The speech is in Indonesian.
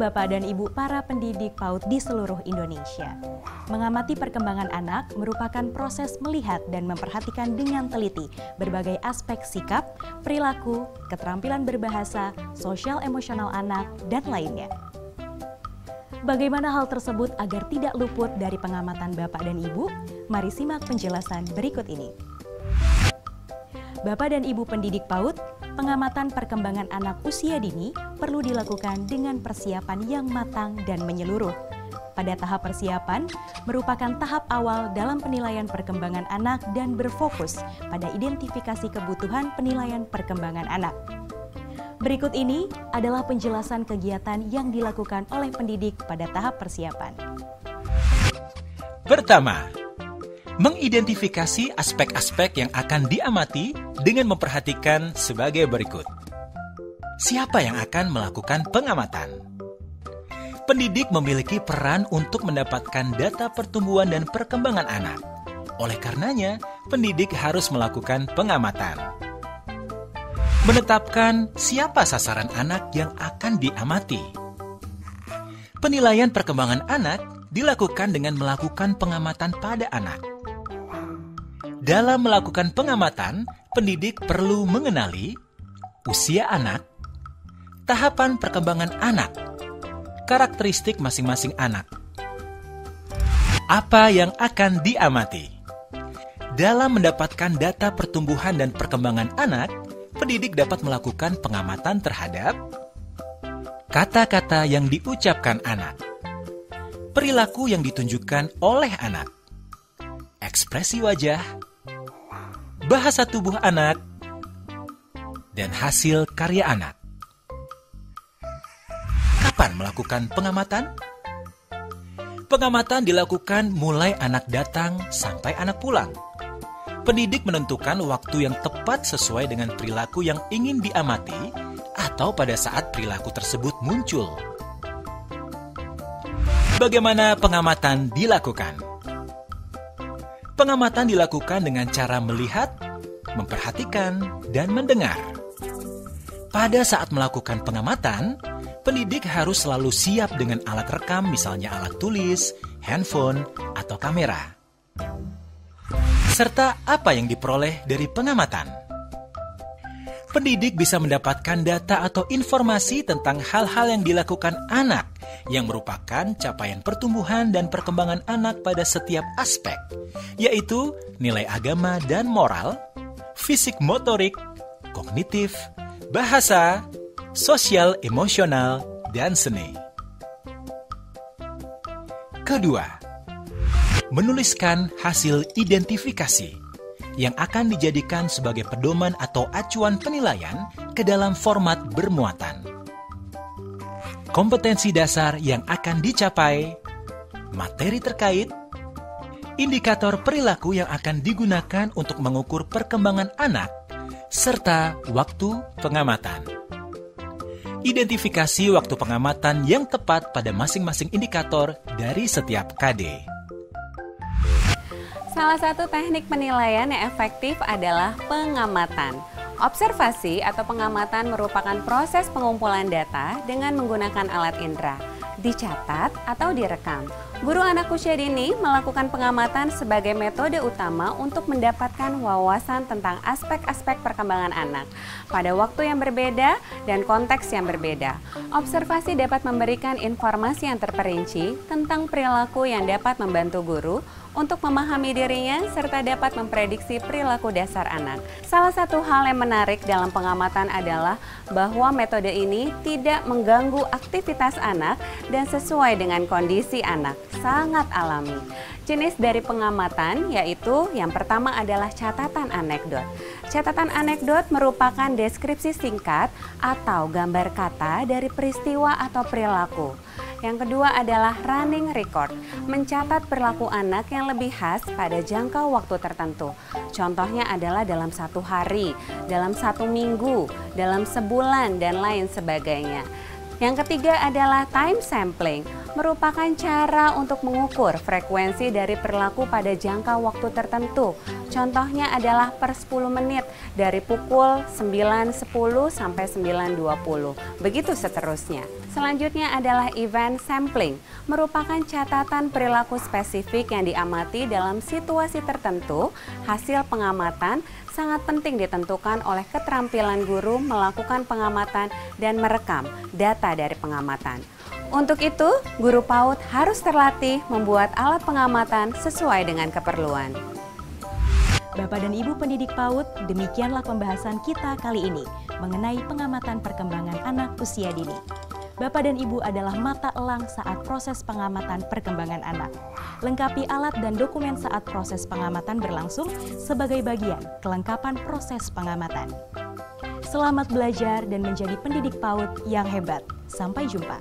Bapak dan Ibu para pendidik PAUD di seluruh Indonesia. Mengamati perkembangan anak merupakan proses melihat dan memperhatikan dengan teliti berbagai aspek sikap, perilaku, keterampilan berbahasa, sosial emosional anak, dan lainnya. Bagaimana hal tersebut agar tidak luput dari pengamatan Bapak dan Ibu? Mari simak penjelasan berikut ini. Bapak dan Ibu pendidik PAUD, pengamatan perkembangan anak usia dini perlu dilakukan dengan persiapan yang matang dan menyeluruh. Pada tahap persiapan, merupakan tahap awal dalam penilaian perkembangan anak dan berfokus pada identifikasi kebutuhan penilaian perkembangan anak. Berikut ini adalah penjelasan kegiatan yang dilakukan oleh pendidik pada tahap persiapan. Pertama, mengidentifikasi aspek-aspek yang akan diamati dengan memperhatikan sebagai berikut. Siapa yang akan melakukan pengamatan? Pendidik memiliki peran untuk mendapatkan data pertumbuhan dan perkembangan anak. Oleh karenanya, pendidik harus melakukan pengamatan. Menetapkan siapa sasaran anak yang akan diamati. Penilaian perkembangan anak dilakukan dengan melakukan pengamatan pada anak. Dalam melakukan pengamatan, pendidik perlu mengenali usia anak, tahapan perkembangan anak, karakteristik masing-masing anak. Apa yang akan diamati? Dalam mendapatkan data pertumbuhan dan perkembangan anak, pendidik dapat melakukan pengamatan terhadap kata-kata yang diucapkan anak, perilaku yang ditunjukkan oleh anak, ekspresi wajah, bahasa tubuh anak, dan hasil karya anak. Kapan melakukan pengamatan? Pengamatan dilakukan mulai anak datang sampai anak pulang. Pendidik menentukan waktu yang tepat sesuai dengan perilaku yang ingin diamati atau pada saat perilaku tersebut muncul. Bagaimana pengamatan dilakukan? Pengamatan dilakukan dengan cara melihat, memperhatikan, dan mendengar. Pada saat melakukan pengamatan, pendidik harus selalu siap dengan alat rekam, misalnya alat tulis, handphone, atau kamera. Serta apa yang diperoleh dari pengamatan. Pendidik bisa mendapatkan data atau informasi tentang hal-hal yang dilakukan anak yang merupakan capaian pertumbuhan dan perkembangan anak pada setiap aspek, yaitu nilai agama dan moral, fisik motorik, kognitif, bahasa, sosial emosional, dan seni. Kedua, menuliskan hasil identifikasi yang akan dijadikan sebagai pedoman atau acuan penilaian ke dalam format bermuatan. Kompetensi dasar yang akan dicapai, materi terkait, indikator perilaku yang akan digunakan untuk mengukur perkembangan anak, serta waktu pengamatan. Identifikasi waktu pengamatan yang tepat pada masing-masing indikator dari setiap KD. Salah satu teknik penilaian yang efektif adalah pengamatan. Observasi atau pengamatan merupakan proses pengumpulan data dengan menggunakan alat indera, dicatat atau direkam. Guru anak usia dini melakukan pengamatan sebagai metode utama untuk mendapatkan wawasan tentang aspek-aspek perkembangan anak pada waktu yang berbeda dan konteks yang berbeda. Observasi dapat memberikan informasi yang terperinci tentang perilaku yang dapat membantu guru untuk memahami dirinya serta dapat memprediksi perilaku dasar anak. Salah satu hal yang menarik dalam pengamatan adalah bahwa metode ini tidak mengganggu aktivitas anak dan sesuai dengan kondisi anak, sangat alami. Jenis dari pengamatan yaitu yang pertama adalah catatan anekdot. Catatan anekdot merupakan deskripsi singkat atau gambar kata dari peristiwa atau perilaku. Yang kedua adalah running record, mencatat perilaku anak yang lebih khas pada jangka waktu tertentu. Contohnya adalah dalam 1 hari, dalam 1 minggu, dalam sebulan, dan lain sebagainya. Yang ketiga adalah time sampling, merupakan cara untuk mengukur frekuensi dari perilaku pada jangka waktu tertentu. Contohnya adalah per 10 menit dari pukul 9.10 sampai 9.20. Begitu seterusnya. Selanjutnya adalah event sampling, merupakan catatan perilaku spesifik yang diamati dalam situasi tertentu. Hasil pengamatan sangat penting ditentukan oleh keterampilan guru melakukan pengamatan dan merekam data dari pengamatan. Untuk itu, guru PAUD harus terlatih membuat alat pengamatan sesuai dengan keperluan. Bapak dan Ibu pendidik PAUD, demikianlah pembahasan kita kali ini mengenai pengamatan perkembangan anak usia dini. Bapak dan Ibu adalah mata elang saat proses pengamatan perkembangan anak. Lengkapi alat dan dokumen saat proses pengamatan berlangsung sebagai bagian kelengkapan proses pengamatan. Selamat belajar dan menjadi pendidik PAUD yang hebat. Sampai jumpa.